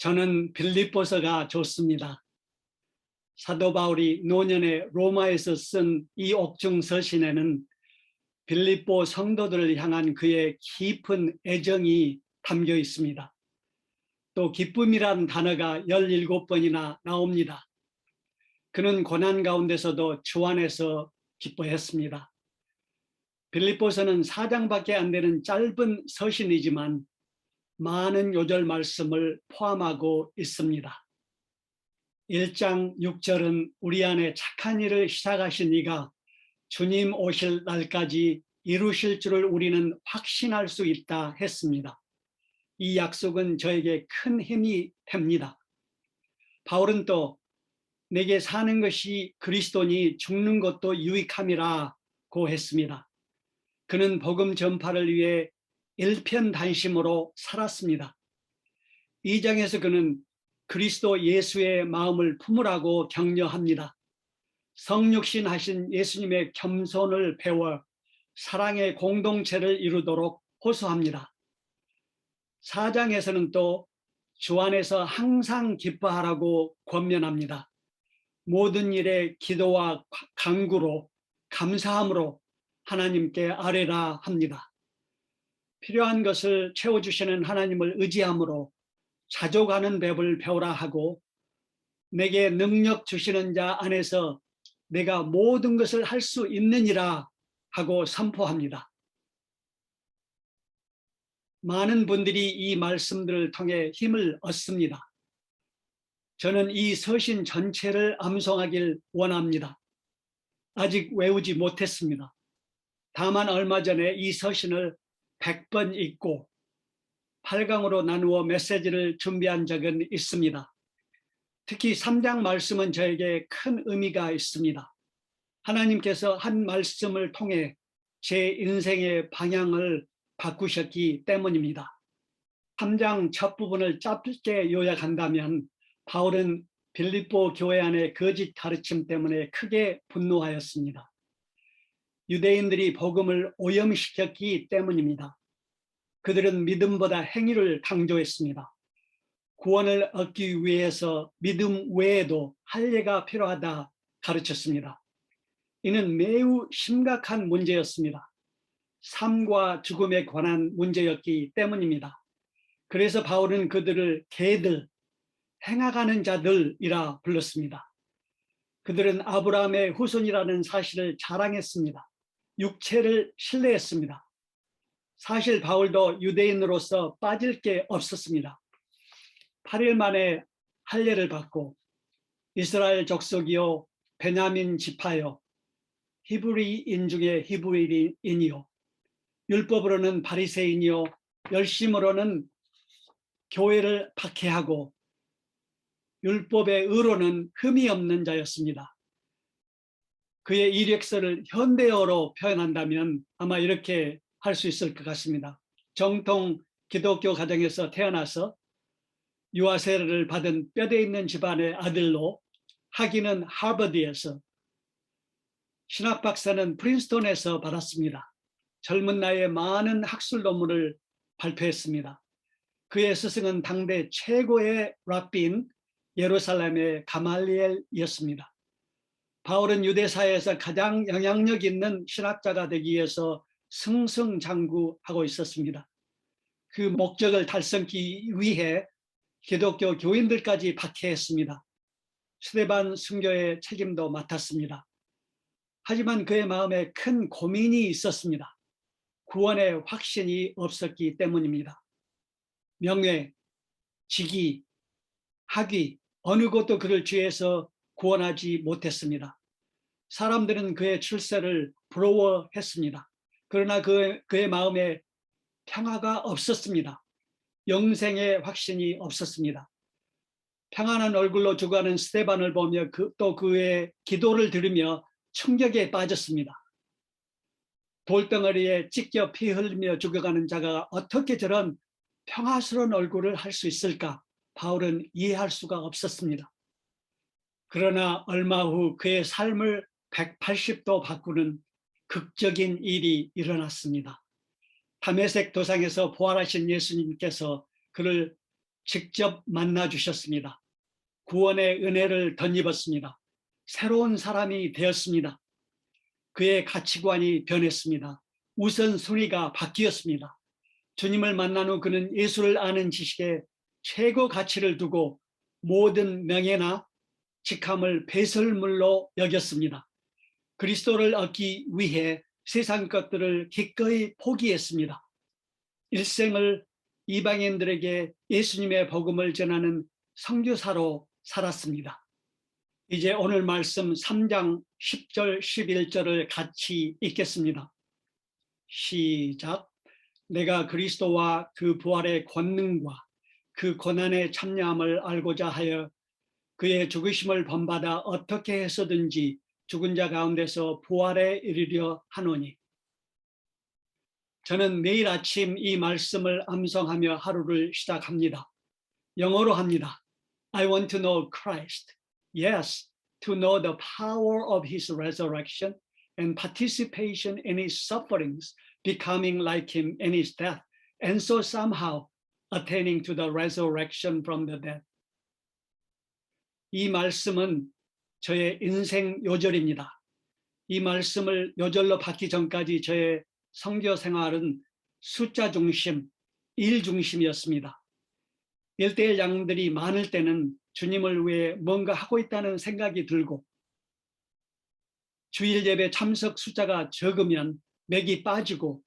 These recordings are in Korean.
저는 빌립보서가 좋습니다. 사도 바울이 노년에 로마에서 쓴 이 옥중 서신에는 빌립보 성도들을 향한 그의 깊은 애정이 담겨 있습니다. 또 기쁨이란 단어가 17번이나 나옵니다. 그는 고난 가운데서도 주 안에서 기뻐했습니다. 빌립보서는 4장밖에 안 되는 짧은 서신이지만 많은 요절 말씀을 포함하고 있습니다. 1장 6절은 우리 안에 착한 일을 시작하신 이가 주님 오실 날까지 이루실 줄을 우리는 확신할 수 있다 했습니다. 이 약속은 저에게 큰 힘이 됩니다. 바울은 또 내게 사는 것이 그리스도니 죽는 것도 유익함이라고 했습니다. 그는 복음 전파를 위해 일편단심으로 살았습니다. 2장에서 그는 그리스도 예수의 마음을 품으라고 격려합니다. 성육신 하신 예수님의 겸손을 배워 사랑의 공동체를 이루도록 호소합니다. 4장에서는 또 주 안에서 항상 기뻐하라고 권면합니다. 모든 일에 기도와 간구로 감사함으로 하나님께 아뢰라 합니다. 필요한 것을 채워주시는 하나님을 의지함으로 자족하는 법을 배우라 하고 내게 능력 주시는 자 안에서 내가 모든 것을 할 수 있느니라 하고 선포합니다. 많은 분들이 이 말씀들을 통해 힘을 얻습니다. 저는 이 서신 전체를 암송하길 원합니다. 아직 외우지 못했습니다. 다만 얼마 전에 이 서신을 100번 읽고 8강으로 나누어 메시지를 준비한 적은 있습니다. 특히 3장 말씀은 저에게 큰 의미가 있습니다. 하나님께서 한 말씀을 통해 제 인생의 방향을 바꾸셨기 때문입니다. 3장 첫 부분을 짧게 요약한다면 바울은 빌립보 교회 안의 거짓 가르침 때문에 크게 분노하였습니다. 유대인들이 복음을 오염시켰기 때문입니다. 그들은 믿음보다 행위를 강조했습니다. 구원을 얻기 위해서 믿음 외에도 할례가 필요하다 가르쳤습니다. 이는 매우 심각한 문제였습니다. 삶과 죽음에 관한 문제였기 때문입니다. 그래서 바울은 그들을 개들, 행악하는 자들이라 불렀습니다. 그들은 아브라함의 후손이라는 사실을 자랑했습니다. 육체를 신뢰했습니다. 사실 바울도 유대인으로서 빠질 게 없었습니다. 8일 만에 할례를 받고 이스라엘 족속이요 베냐민 지파요 히브리인 중에 히브리인이요 율법으로는 바리새인이요 열심으로는 교회를 박해하고 율법의 의로는 흠이 없는 자였습니다. 그의 이력서를 현대어로 표현한다면 아마 이렇게 할 수 있을 것 같습니다. 정통 기독교 가정에서 태어나서 유아세례를 받은 뼈대 있는 집안의 아들로 학위는 하버드에서 신학 박사는 프린스턴에서 받았습니다. 젊은 나이에 많은 학술 논문을 발표했습니다. 그의 스승은 당대 최고의 랍빈 예루살렘의 가말리엘이었습니다. 바울은 유대사회에서 가장 영향력 있는 신학자가 되기 위해서 승승장구하고 있었습니다. 그 목적을 달성하기 위해 기독교 교인들까지 박해했습니다. 스데반 순교의 책임도 맡았습니다. 하지만 그의 마음에 큰 고민이 있었습니다. 구원의 확신이 없었기 때문입니다. 명예, 직위, 학위, 어느 것도 그를 죄에서 구원하지 못했습니다. 사람들은 그의 출세를 부러워했습니다. 그러나 그의 마음에 평화가 없었습니다. 영생의 확신이 없었습니다. 평안한 얼굴로 죽어가는 스데반을 보며 또 그의 기도를 들으며 충격에 빠졌습니다. 돌덩어리에 찢겨 피 흘리며 죽어가는 자가 어떻게 저런 평화스러운 얼굴을 할 수 있을까? 바울은 이해할 수가 없었습니다. 그러나 얼마 후 그의 삶을 180도 바꾸는 극적인 일이 일어났습니다. 다메섹 도상에서 부활하신 예수님께서 그를 직접 만나 주셨습니다. 구원의 은혜를 덧입었습니다. 새로운 사람이 되었습니다. 그의 가치관이 변했습니다. 우선순위가 바뀌었습니다. 주님을 만난 후 그는 예수를 아는 지식에 최고 가치를 두고 모든 명예나 직함을 배설물로 여겼습니다. 그리스도를 얻기 위해 세상 것들을 기꺼이 포기했습니다. 일생을 이방인들에게 예수님의 복음을 전하는 선교사로 살았습니다. 이제 오늘 말씀 3장 10절 11절을 같이 읽겠습니다. 시작. 내가 그리스도와 그 부활의 권능과 그 고난의 참여함을 알고자 하여 그의 죽으심을 본받아 어떻게 해서든지 죽은 자 가운데서 부활에 이르려 하노니. 저는 매일 아침 이 말씀을 암송하며 하루를 시작합니다. 영어로 합니다. I want to know Christ. Yes, to know the power of his resurrection and participation in his sufferings, becoming like him in his death, and so somehow attaining to the resurrection from the dead. 이 말씀은 저의 인생 요절입니다. 이 말씀을 요절로 받기 전까지 저의 선교 생활은 숫자 중심, 일 중심이었습니다. 1:1 양들이 많을 때는 주님을 위해 뭔가 하고 있다는 생각이 들고, 주일 예배 참석 숫자가 적으면 맥이 빠지고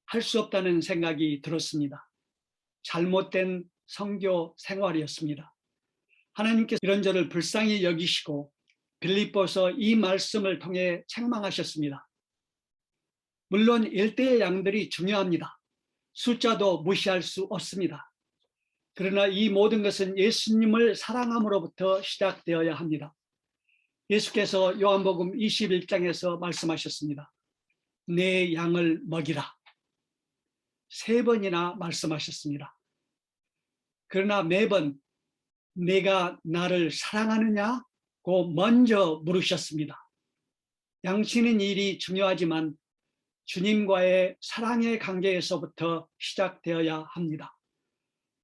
할 수 없다는 생각이 들었습니다. 잘못된 선교 생활이었습니다. 하나님께서 이런 저를 불쌍히 여기시고 빌립보서 이 말씀을 통해 책망하셨습니다. 물론 1:1 양들이 중요합니다. 숫자도 무시할 수 없습니다. 그러나 이 모든 것은 예수님을 사랑함으로부터 시작되어야 합니다. 예수께서 요한복음 21장에서 말씀하셨습니다. 내 양을 먹이라. 3번이나 말씀하셨습니다. 그러나 매번 내가 나를 사랑하느냐고 먼저 물으셨습니다. 양치는 일이 중요하지만 주님과의 사랑의 관계에서부터 시작되어야 합니다.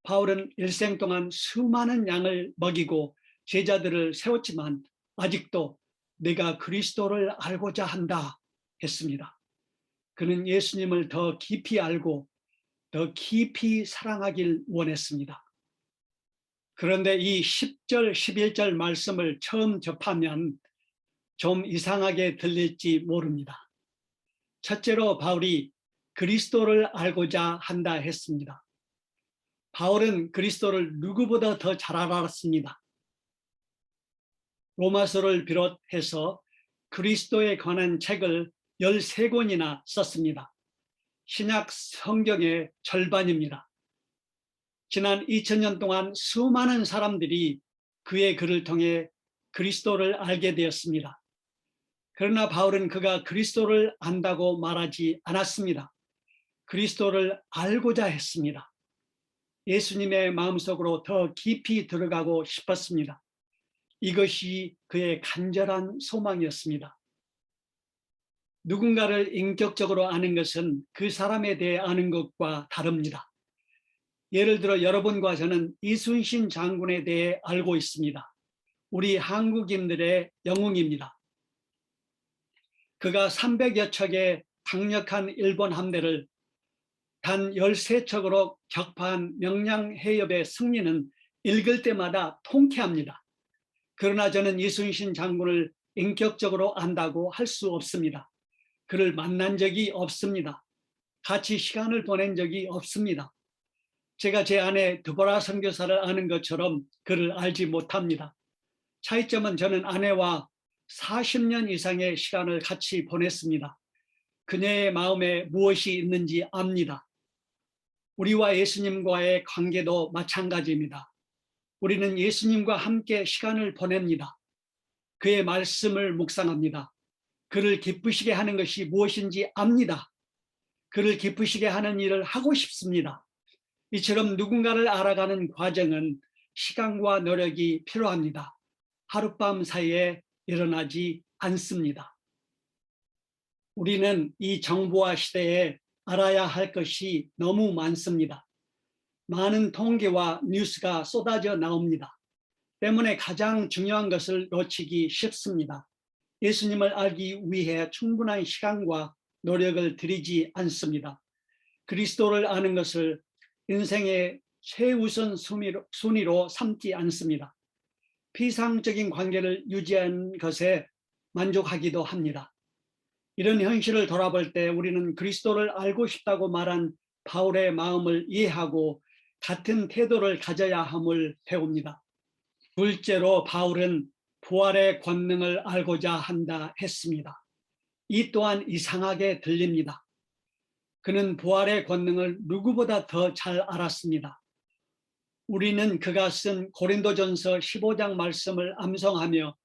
바울은 일생 동안 수많은 양을 먹이고 제자들을 세웠지만 아직도 내가 그리스도를 알고자 한다 했습니다. 그는 예수님을 더 깊이 알고 더 깊이 사랑하길 원했습니다. 그런데 이 10절, 11절 말씀을 처음 접하면 좀 이상하게 들릴지 모릅니다. 첫째로 바울이 그리스도를 알고자 한다 했습니다. 바울은 그리스도를 누구보다 더 잘 알았습니다. 로마서를 비롯해서 그리스도에 관한 책을 13권이나 썼습니다. 신약 성경의 절반입니다. 지난 2000년 동안 수많은 사람들이 그의 글을 통해 그리스도를 알게 되었습니다. 그러나 바울은 그가 그리스도를 안다고 말하지 않았습니다. 그리스도를 알고자 했습니다. 예수님의 마음속으로 더 깊이 들어가고 싶었습니다. 이것이 그의 간절한 소망이었습니다. 누군가를 인격적으로 아는 것은 그 사람에 대해 아는 것과 다릅니다. 예를 들어 여러분과 저는 이순신 장군에 대해 알고 있습니다. 우리 한국인들의 영웅입니다. 그가 300여 척의 강력한 일본 함대를 단 13척으로 격파한 명량해협의 승리는 읽을 때마다 통쾌합니다. 그러나 저는 이순신 장군을 인격적으로 안다고 할 수 없습니다. 그를 만난 적이 없습니다. 같이 시간을 보낸 적이 없습니다. 제가 제 아내 드보라 선교사를 아는 것처럼 그를 알지 못합니다. 차이점은 저는 아내와 40년 이상의 시간을 같이 보냈습니다. 그녀의 마음에 무엇이 있는지 압니다. 우리와 예수님과의 관계도 마찬가지입니다. 우리는 예수님과 함께 시간을 보냅니다. 그의 말씀을 묵상합니다. 그를 기쁘시게 하는 것이 무엇인지 압니다. 그를 기쁘시게 하는 일을 하고 싶습니다. 이처럼 누군가를 알아가는 과정은 시간과 노력이 필요합니다. 하룻밤 사이에 일어나지 않습니다. 우리는 이 정보화 시대에 알아야 할 것이 너무 많습니다. 많은 통계와 뉴스가 쏟아져 나옵니다. 때문에 가장 중요한 것을 놓치기 쉽습니다. 예수님을 알기 위해 충분한 시간과 노력을 들이지 않습니다. 그리스도를 아는 것을 인생의 최우선 순위로 삼지 않습니다. 피상적인 관계를 유지하는 것에 만족하기도 합니다. 이런 현실을 돌아볼 때 우리는 그리스도를 알고 싶다고 말한 바울의 마음을 이해하고 같은 태도를 가져야 함을 배웁니다. 둘째로 바울은 부활의 권능을 알고자 한다 했습니다. 이 또한 이상하게 들립니다. 그는 부활의 권능을 누구보다 더 잘 알았습니다. 우리는 그가 쓴 고린도전서 15장 말씀을 암송하며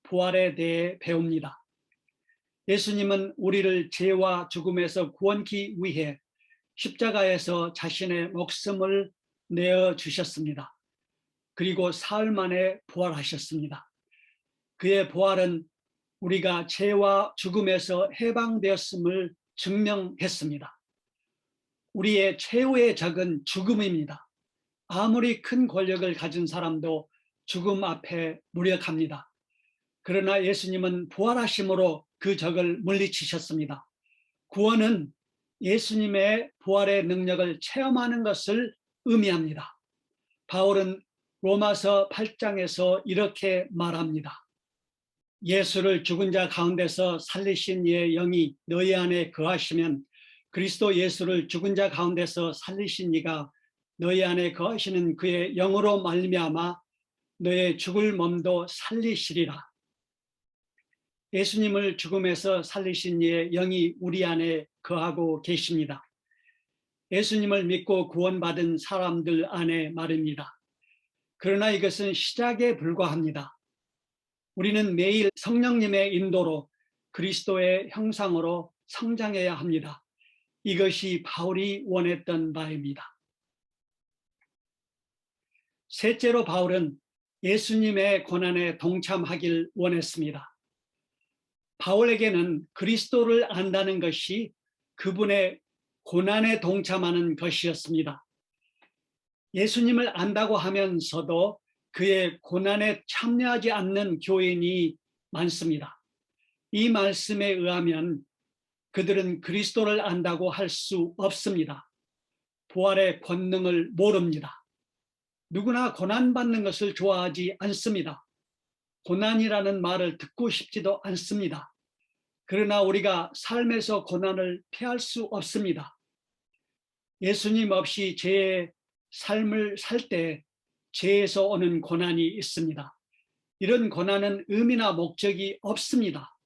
부활에 대해 배웁니다. 예수님은 우리를 죄와 죽음에서 구원하기 위해 십자가에서 자신의 목숨을 내어주셨습니다. 그리고 사흘 만에 부활하셨습니다. 그의 부활은 우리가 죄와 죽음에서 해방되었음을 증명했습니다. 우리의 최후의 적은 죽음입니다. 아무리 큰 권력을 가진 사람도 죽음 앞에 무력합니다. 그러나 예수님은 부활하심으로 그 적을 물리치셨습니다. 구원은 예수님의 부활의 능력을 체험하는 것을 의미합니다. 바울은 로마서 8장에서 이렇게 말합니다. 예수를 죽은 자 가운데서 살리신 이의 영이 너희 안에 거하시면 그리스도 예수를 죽은 자 가운데서 살리신 이가 너희 안에 거하시는 그의 영으로 말미암아 너의 죽을 몸도 살리시리라. 예수님을 죽음에서 살리신 이의 영이 우리 안에 거하고 계십니다. 예수님을 믿고 구원받은 사람들 안에 말입니다. 그러나 이것은 시작에 불과합니다. 우리는 매일 성령님의 인도로 그리스도의 형상으로 성장해야 합니다. 이것이 바울이 원했던 바입니다. 셋째로 바울은 예수님의 고난에 동참하길 원했습니다. 바울에게는 그리스도를 안다는 것이 그분의 고난에 동참하는 것이었습니다. 예수님을 안다고 하면서도 그의 고난에 참여하지 않는 교인이 많습니다. 이 말씀에 의하면 그들은 그리스도를 안다고 할 수 없습니다. 부활의 권능을 모릅니다. 누구나 고난받는 것을 좋아하지 않습니다. 고난이라는 말을 듣고 싶지도 않습니다. 그러나 우리가 삶에서 고난을 피할 수 없습니다. 예수님 없이 제 삶을 살 때 죄에서 오는 고난이 있습니다. 이런 고난은 의미나 목적이 없습니다.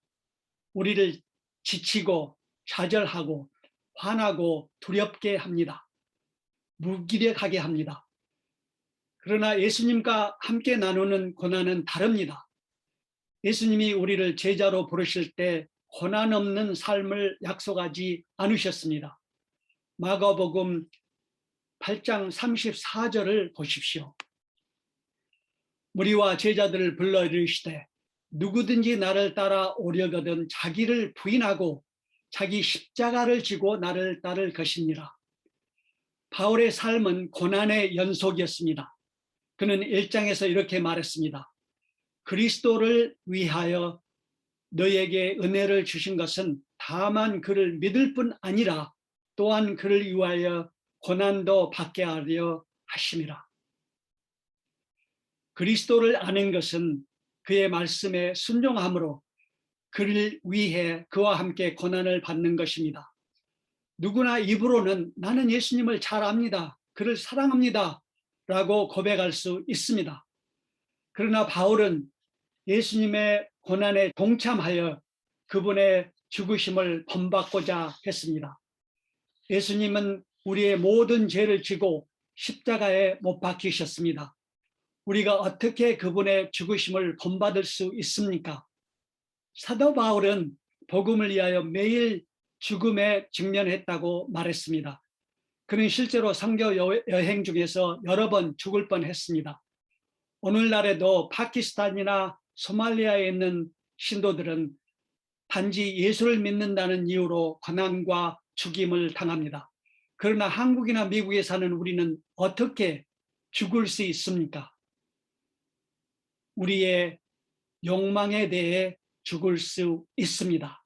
우리를 지치고 좌절하고 화나고 두렵게 합니다. 무기력하게 합니다. 그러나 예수님과 함께 나누는 고난은 다릅니다. 예수님이 우리를 제자로 부르실 때 고난 없는 삶을 약속하지 않으셨습니다. 마가복음 8장 34절을 보십시오. 무리와 제자들을 불러 이르시되 누구든지 나를 따라 오려거든 자기를 부인하고 자기 십자가를 지고 나를 따를 것이니라. 바울의 삶은 고난의 연속이었습니다. 그는 1장에서 이렇게 말했습니다. 그리스도를 위하여 너에게 은혜를 주신 것은 다만 그를 믿을 뿐 아니라 또한 그를 위하여 고난도 받게 하려 하심이라. 그리스도를 아는 것은 그의 말씀에 순종함으로 그를 위해 그와 함께 고난을 받는 것입니다. 누구나 입으로는 나는 예수님을 잘 압니다. 그를 사랑합니다. 라고 고백할 수 있습니다. 그러나 바울은 예수님의 고난에 동참하여 그분의 죽으심을 본받고자 했습니다. 예수님은 우리의 모든 죄를 지고 십자가에 못 박히셨습니다. 우리가 어떻게 그분의 죽으심을 본받을 수 있습니까? 사도 바울은 복음을 위하여 매일 죽음에 직면했다고 말했습니다. 그는 실제로 선교 여행 중에서 여러 번 죽을 뻔했습니다. 오늘날에도 파키스탄이나 소말리아에 있는 신도들은 단지 예수를 믿는다는 이유로 고난과 죽임을 당합니다. 그러나 한국이나 미국에 사는 우리는 어떻게 죽을 수 있습니까? 우리의 욕망에 대해 죽을 수 있습니다.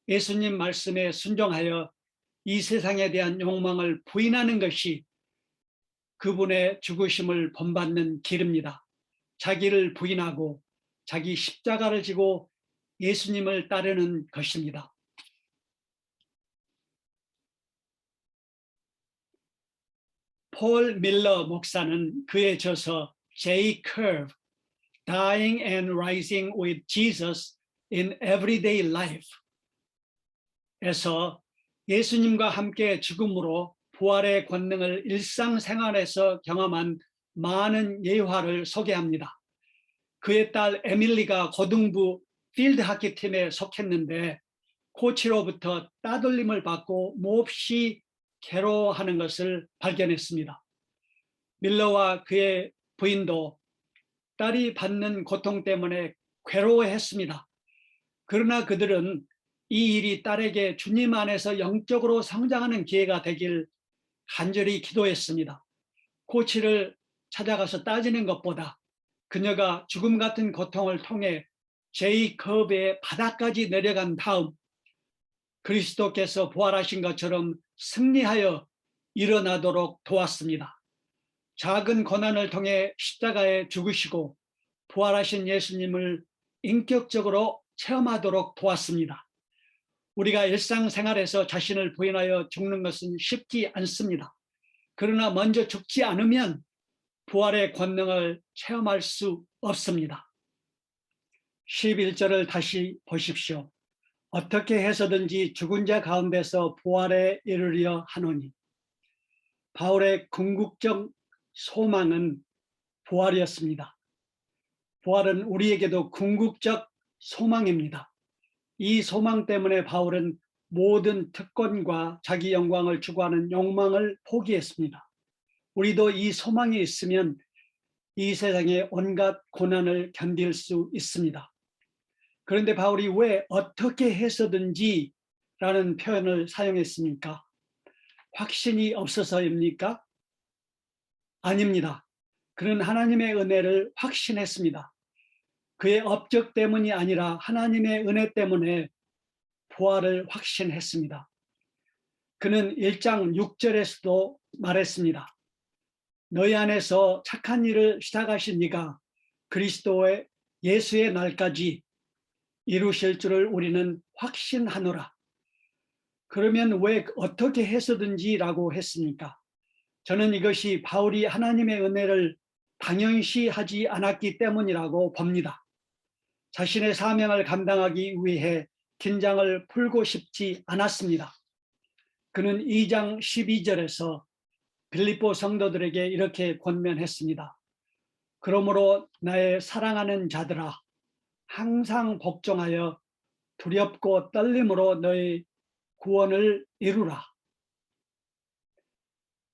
예수님 말씀에 순종하여 이 세상에 대한 욕망을 부인하는 것이 그분의 죽으심을 본받는 길입니다. 자기를 부인하고 자기 십자가를 지고 예수님을 따르는 것입니다. 폴 밀러 목사는 그의 저서 J. Curve, Dying and Rising with Jesus in Everyday Life 에서 예수님과 함께 죽음으로 부활의 권능을 일상생활에서 경험한 많은 예화를 소개합니다. 그의 딸 에밀리가 고등부 필드 하키 팀에 속했는데 코치로부터 따돌림을 받고 몹시 괴로워하는 것을 발견했습니다. 밀러와 그의 부인도 딸이 받는 고통 때문에 괴로워했습니다. 그러나 그들은 이 일이 딸에게 주님 안에서 영적으로 성장하는 기회가 되길 간절히 기도했습니다. 코치를 찾아가서 따지는 것보다 그녀가 죽음 같은 고통을 통해 제이컵의 바닥까지 내려간 다음 그리스도께서 부활하신 것처럼 승리하여 일어나도록 도왔습니다. 작은 고난을 통해 십자가에 죽으시고 부활하신 예수님을 인격적으로 체험하도록 도왔습니다. 우리가 일상생활에서 자신을 부인하여 죽는 것은 쉽지 않습니다. 그러나 먼저 죽지 않으면 부활의 권능을 체험할 수 없습니다. 11절을 다시 보십시오. 어떻게 해서든지 죽은 자 가운데서 부활에 이르려 하노니. 바울의 궁극적 소망은 부활이었습니다. 부활은 우리에게도 궁극적 소망입니다. 이 소망 때문에 바울은 모든 특권과 자기 영광을 추구하는 욕망을 포기했습니다. 우리도 이 소망이 있으면 이 세상의 온갖 고난을 견딜 수 있습니다. 그런데 바울이 왜 어떻게 해서든지 라는 표현을 사용했습니까? 확신이 없어서입니까? 아닙니다. 그는 하나님의 은혜를 확신했습니다. 그의 업적 때문이 아니라 하나님의 은혜 때문에 부활을 확신했습니다. 그는 1장 6절에서도 말했습니다. 너희 안에서 착한 일을 시작하신 이가 그리스도의 예수의 날까지 이루실 줄을 우리는 확신하노라. 그러면 왜 어떻게 해서든지라고 했습니까? 저는 이것이 바울이 하나님의 은혜를 당연시하지 않았기 때문이라고 봅니다. 자신의 사명을 감당하기 위해 긴장을 풀고 싶지 않았습니다. 그는 2장 12절에서 빌립보 성도들에게 이렇게 권면했습니다. 그러므로 나의 사랑하는 자들아, 항상 복종하여 두렵고 떨림으로 너의 구원을 이루라.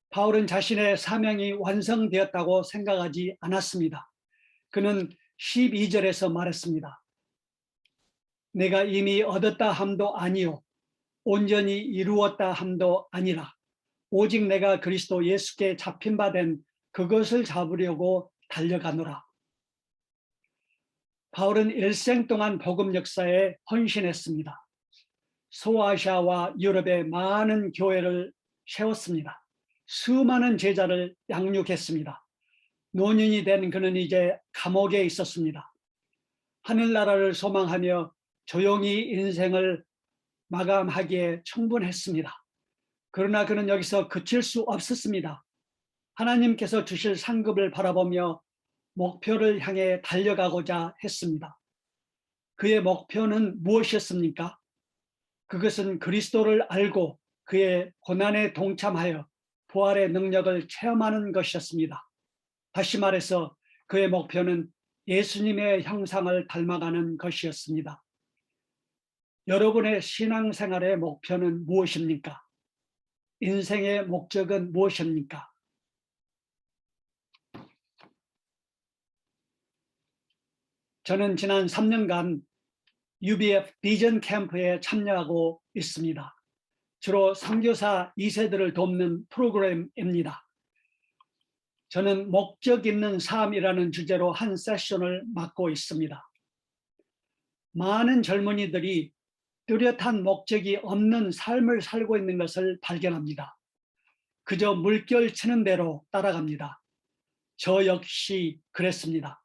바울은 자신의 사명이 완성되었다고 생각하지 않았습니다. 그는 12절에서 말했습니다. 내가 이미 얻었다 함도 아니요 온전히 이루었다 함도 아니라 오직 내가 그리스도 예수께 잡힌 바 된 그것을 잡으려고 달려가노라. 바울은 일생 동안 복음 역사에 헌신했습니다. 소아시아와 유럽의 많은 교회를 세웠습니다. 수많은 제자를 양육했습니다. 노년이 된 그는 이제 감옥에 있었습니다. 하늘나라를 소망하며 조용히 인생을 마감하기에 충분했습니다. 그러나 그는 여기서 그칠 수 없었습니다. 하나님께서 주실 상급을 바라보며 목표를 향해 달려가고자 했습니다. 그의 목표는 무엇이었습니까? 그것은 그리스도를 알고 그의 고난에 동참하여 부활의 능력을 체험하는 것이었습니다. 다시 말해서 그의 목표는 예수님의 형상을 닮아가는 것이었습니다. 여러분의 신앙생활의 목표는 무엇입니까? 인생의 목적은 무엇입니까? 저는 지난 3년간 UBF 비전 캠프에 참여하고 있습니다. 주로 선교사 2세들을 돕는 프로그램입니다. 저는 목적 있는 삶이라는 주제로 한 세션을 맡고 있습니다. 많은 젊은이들이 뚜렷한 목적이 없는 삶을 살고 있는 것을 발견합니다. 그저 물결 치는 대로 따라갑니다. 저 역시 그랬습니다.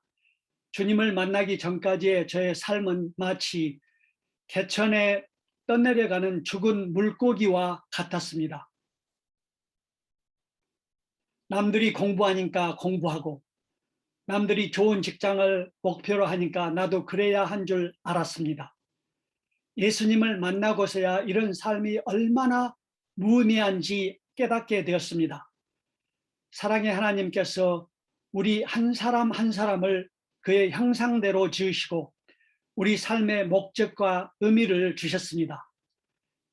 주님을 만나기 전까지의 저의 삶은 마치 개천에 떠내려가는 죽은 물고기와 같았습니다. 남들이 공부하니까 공부하고 남들이 좋은 직장을 목표로 하니까 나도 그래야 한 줄 알았습니다. 예수님을 만나고서야 이런 삶이 얼마나 무의미한지 깨닫게 되었습니다. 사랑의 하나님께서 우리 한 사람 한 사람을 그의 형상대로 지으시고 우리 삶의 목적과 의미를 주셨습니다.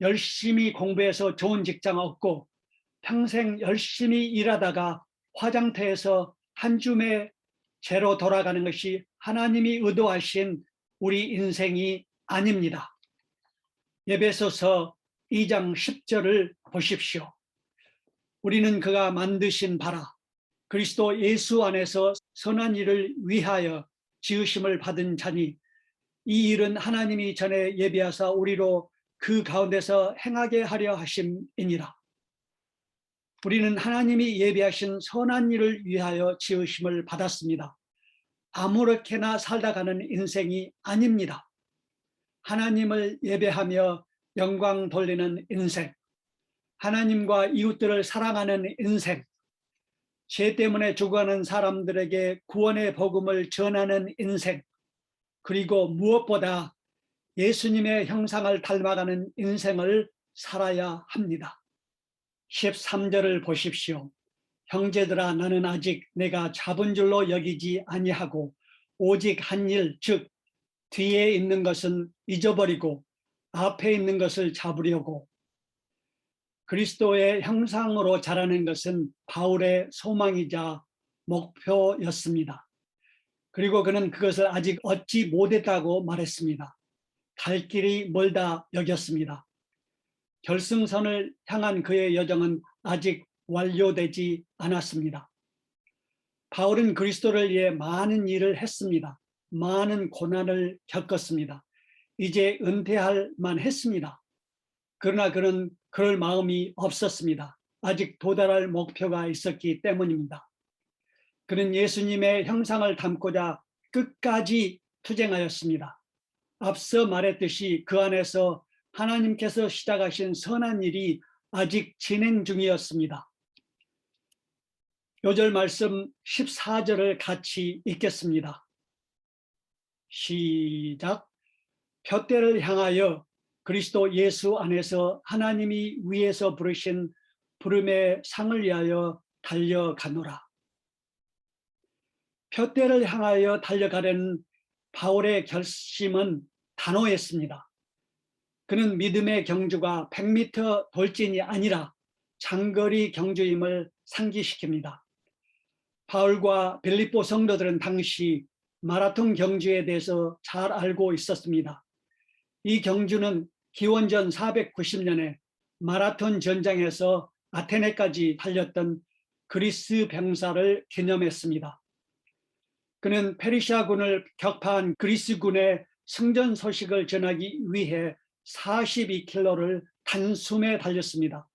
열심히 공부해서 좋은 직장 얻고 평생 열심히 일하다가 화장터에서 한 줌의 죄로 돌아가는 것이 하나님이 의도하신 우리 인생이 아닙니다. 에베소서 2장 10절을 보십시오. 우리는 그가 만드신 바라 그리스도 예수 안에서 선한 일을 위하여 지으심을 받은 자니 이 일은 하나님이 전에 예비하사 우리로 그 가운데서 행하게 하려 하심이니라. 우리는 하나님이 예비하신 선한 일을 위하여 지으심을 받았습니다. 아무렇게나 살다가는 인생이 아닙니다. 하나님을 예배하며 영광 돌리는 인생, 하나님과 이웃들을 사랑하는 인생, 죄 때문에 죽어가는 사람들에게 구원의 복음을 전하는 인생, 그리고 무엇보다 예수님의 형상을 닮아가는 인생을 살아야 합니다. 13절을 보십시오. 형제들아 나는 아직 내가 잡은 줄로 여기지 아니하고 오직 한 일, 즉 뒤에 있는 것은 잊어버리고 앞에 있는 것을 잡으려고. 그리스도의 형상으로 자라는 것은 바울의 소망이자 목표였습니다. 그리고 그는 그것을 아직 얻지 못했다고 말했습니다. 갈 길이 멀다 여겼습니다. 결승선을 향한 그의 여정은 아직 완료되지 않았습니다. 바울은 그리스도를 위해 많은 일을 했습니다. 많은 고난을 겪었습니다. 이제 은퇴할 만했습니다. 그러나 그는 그럴 마음이 없었습니다. 아직 도달할 목표가 있었기 때문입니다. 그는 예수님의 형상을 담고자 끝까지 투쟁하였습니다. 앞서 말했듯이 그 안에서 하나님께서 시작하신 선한 일이 아직 진행 중이었습니다. 요절 말씀 14절을 같이 읽겠습니다. 시작. 푯대를 향하여 그리스도 예수 안에서 하나님이 위에서 부르신 부름의 상을 위하여 달려가노라. 푯대를 향하여 달려가려는 바울의 결심은 단호했습니다. 그는 믿음의 경주가 100m 돌진이 아니라 장거리 경주임을 상기시킵니다. 바울과 빌립보 성도들은 당시 마라톤 경주에 대해서 잘 알고 있었습니다. 이 경주는 기원전 490년에 마라톤 전장에서 아테네까지 달렸던 그리스 병사를 기념했습니다. 그는 페르시아군을 격파한 그리스군의 승전 소식을 전하기 위해 42km를 단숨에 달렸습니다.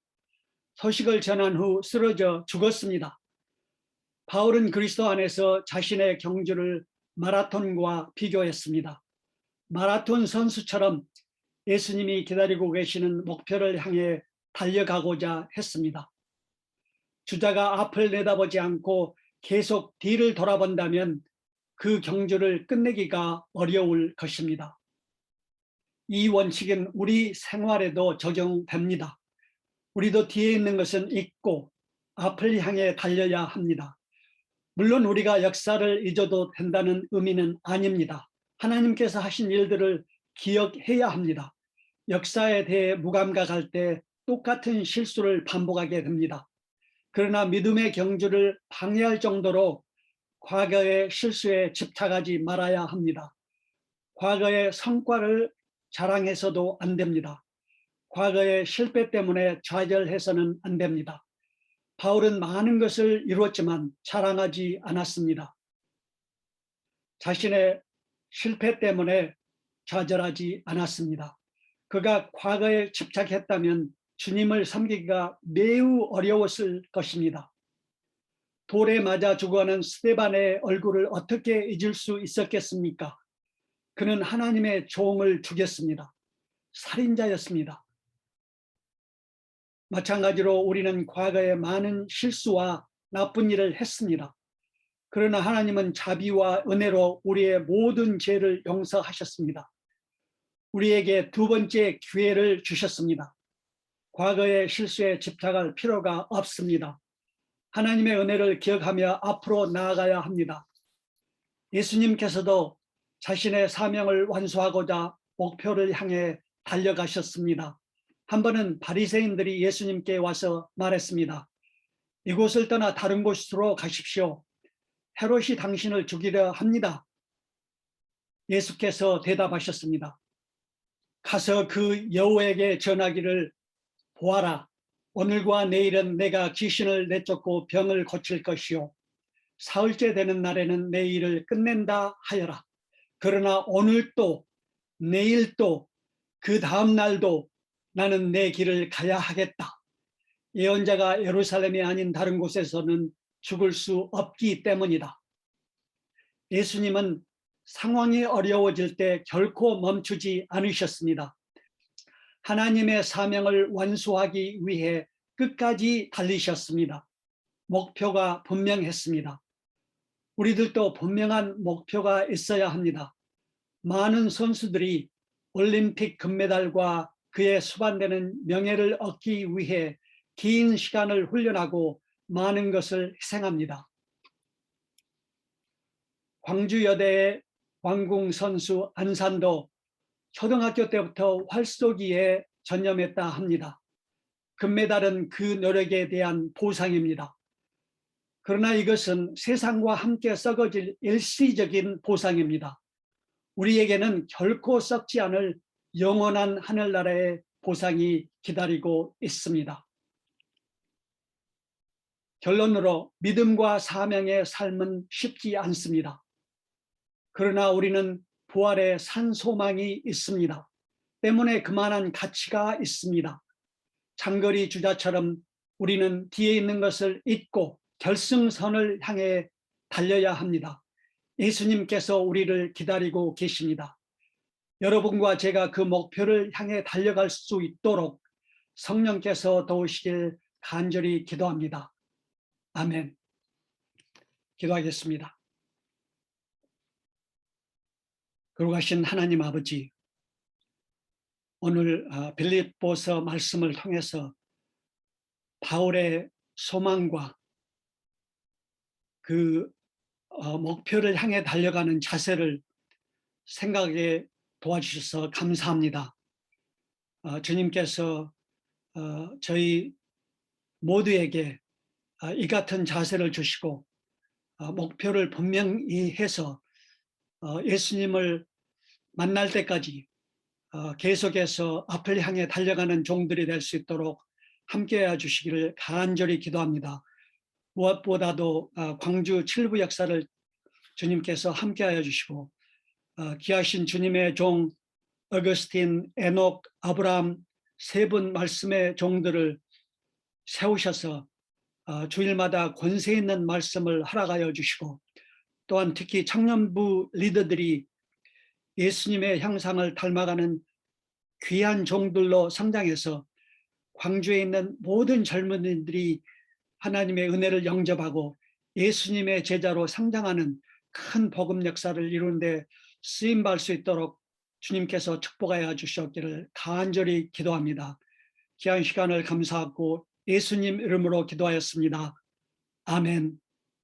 소식을 전한 후 쓰러져 죽었습니다. 바울은 그리스도 안에서 자신의 경주를 마라톤과 비교했습니다. 마라톤 선수처럼 예수님이 기다리고 계시는 목표를 향해 달려가고자 했습니다. 주자가 앞을 내다보지 않고 계속 뒤를 돌아본다면 그 경주를 끝내기가 어려울 것입니다. 이 원칙은 우리 생활에도 적용됩니다. 우리도 뒤에 있는 것은 잊고 앞을 향해 달려야 합니다. 물론 우리가 역사를 잊어도 된다는 의미는 아닙니다. 하나님께서 하신 일들을 기억해야 합니다. 역사에 대해 무감각할 때 똑같은 실수를 반복하게 됩니다. 그러나 믿음의 경주를 방해할 정도로 과거의 실수에 집착하지 말아야 합니다. 과거의 성과를 자랑해서도 안 됩니다. 과거의 실패 때문에 좌절해서는 안 됩니다. 바울은 많은 것을 이루었지만 자랑하지 않았습니다. 자신의 실패 때문에 좌절하지 않았습니다. 그가 과거에 집착했다면 주님을 섬기기가 매우 어려웠을 것입니다. 돌에 맞아 죽어가는 스데반의 얼굴을 어떻게 잊을 수 있었겠습니까? 그는 하나님의 종을 죽였습니다. 살인자였습니다. 마찬가지로 우리는 과거에 많은 실수와 나쁜 일을 했습니다. 그러나 하나님은 자비와 은혜로 우리의 모든 죄를 용서하셨습니다. 우리에게 두 번째 기회를 주셨습니다. 과거의 실수에 집착할 필요가 없습니다. 하나님의 은혜를 기억하며 앞으로 나아가야 합니다. 예수님께서도 자신의 사명을 완수하고자 목표를 향해 달려가셨습니다. 한 번은 바리새인들이 예수님께 와서 말했습니다. 이곳을 떠나 다른 곳으로 가십시오. 헤롯이 당신을 죽이려 합니다. 예수께서 대답하셨습니다. 가서 그 여우에게 전하기를 보아라. 오늘과 내일은 내가 귀신을 내쫓고 병을 고칠 것이요. 사흘째 되는 날에는 내 일을 끝낸다 하여라. 그러나 오늘도 내일도 그 다음 날도 나는 내 길을 가야 하겠다. 예언자가 예루살렘이 아닌 다른 곳에서는 죽을 수 없기 때문이다. 예수님은 상황이 어려워질 때 결코 멈추지 않으셨습니다. 하나님의 사명을 완수하기 위해 끝까지 달리셨습니다. 목표가 분명했습니다. 우리들도 분명한 목표가 있어야 합니다. 많은 선수들이 올림픽 금메달과 그에 수반되는 명예를 얻기 위해 긴 시간을 훈련하고 많은 것을 희생합니다. 광주여대의 왕궁 선수 안산도 초등학교 때부터 활쏘기에 전념했다 합니다. 금메달은 그 노력에 대한 보상입니다. 그러나 이것은 세상과 함께 썩어질 일시적인 보상입니다. 우리에게는 결코 썩지 않을 영원한 하늘나라의 보상이 기다리고 있습니다. 결론으로 믿음과 사명의 삶은 쉽지 않습니다. 그러나 우리는 부활의 산 소망이 있습니다. 때문에 그만한 가치가 있습니다. 장거리 주자처럼 우리는 뒤에 있는 것을 잊고 결승선을 향해 달려야 합니다. 예수님께서 우리를 기다리고 계십니다. 여러분과 제가 그 목표를 향해 달려갈 수 있도록 성령께서 도우시길 간절히 기도합니다. 아멘. 기도하겠습니다. 거룩하신 하나님 아버지, 오늘 빌립보서 말씀을 통해서 바울의 소망과 그 목표를 향해 달려가는 자세를 생각에 도와주셔서 감사합니다. 주님께서 저희 모두에게 이 같은 자세를 주시고 목표를 분명히 해서 예수님을 만날 때까지 계속해서 앞을 향해 달려가는 종들이 될 수 있도록 함께해 주시기를 간절히 기도합니다. 무엇보다도 광주 7부 역사를 주님께서 함께하여 주시고 귀하신 주님의 종 어거스틴, 에녹, 아브라함 세 분 말씀의 종들을 세우셔서 주일마다 권세 있는 말씀을 허락하여 주시고 또한 특히 청년부 리더들이 예수님의 형상을 닮아가는 귀한 종들로 성장해서 광주에 있는 모든 젊은이들이 하나님의 은혜를 영접하고 예수님의 제자로 성장하는 큰 복음 역사를 이루는데 쓰임받을 수 있도록 주님께서 축복하여 주셨기를 간절히 기도합니다. 귀한 시간을 감사하고 예수님 이름으로 기도하였습니다. 아멘.